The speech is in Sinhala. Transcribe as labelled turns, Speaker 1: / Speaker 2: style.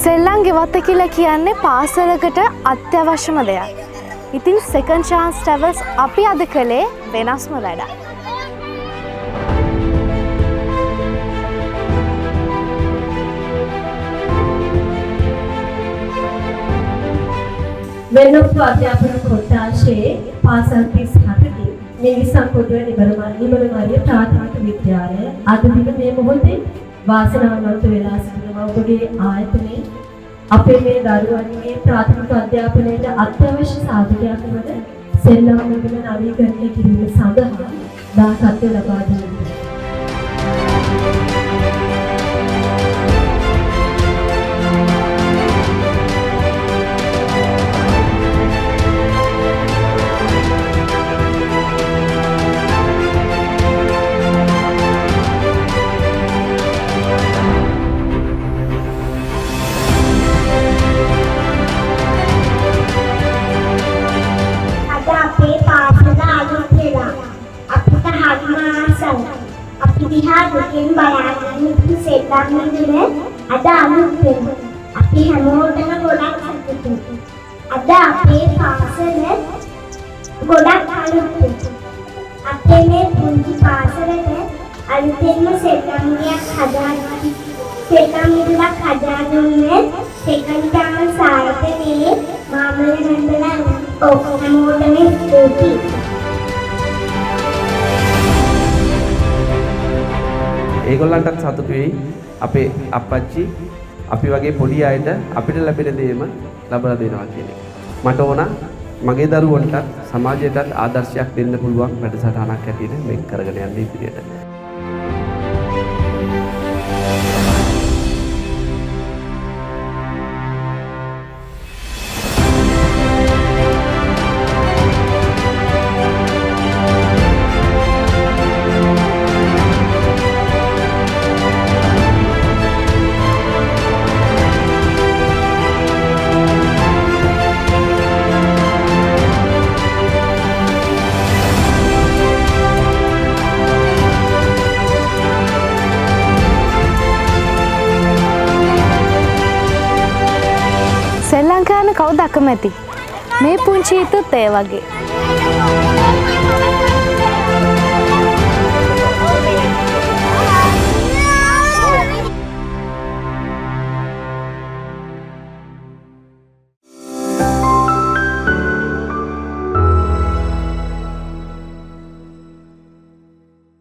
Speaker 1: සෙල්ලම් ගෙවත්ත කියලා කියන්නේ පාසලකට අත්‍යවශ්‍යම දෙයක්. ඉතින් Second Chance Travels අපි අද කළේ වෙනස්ම වැඩක්.
Speaker 2: වෙනත් අධ්‍යාපන කොටාශයේ පාසල් 37දී මිනිසම් පොදුවේ නිබරමාරිය ප්‍රාථමික විද්‍යාලය අද දින මේ මොහොතේ වාසනාවන්ත වෙලා සිටිනවා. ඔබගේ ආයතනයේ අපේ මේ දරුවන්ගේ ප්‍රාථමික අධ්‍යාපනයට අත්‍යවශ්‍ය සාධකයක් වන සෙල්ලම් මුදල නවීකරණය කිරීම සඳහා දායකත්වය ලබා දෙනවා.
Speaker 3: දිහාකින් බලාගෙන සෙල්ලම් මිදුල අද අලුත් වෙනවා. අපි හැමෝටම ගොඩක් සතුටුයි. අද අපේ පාසල ගොඩක් අලුත් වෙනවා. අපේ මේ පුංචි පාසලේ අලුතෙන්ම සෙල්ලම් ගයක් හදාගන්න. සෙල්ලම් මිදුලක් හදාගන්නේ Second Chance ආයතනයේ මාමල නන්දලා හැමෝටම ස්තුතියි.
Speaker 4: ඒගොල්ලන්ටත් සතුටු වෙයි අපේ අප්පච්චි අපි වගේ පොඩි අයට අපිට ලැබෙන දේම ලබා දෙනවා කියන එක. මට ඕන මගේ දරුවන්ටත් සමාජයටත් ආදර්ශයක් දෙන්න පුළුවන් වැඩසටහනක් හැටියට මේක කරගෙන යන්න ඉදිරියට.
Speaker 1: සෙල්ලම් කරන්න කවුද අකමැති? මේ පුංචි හිතුත් ඒ වගේ.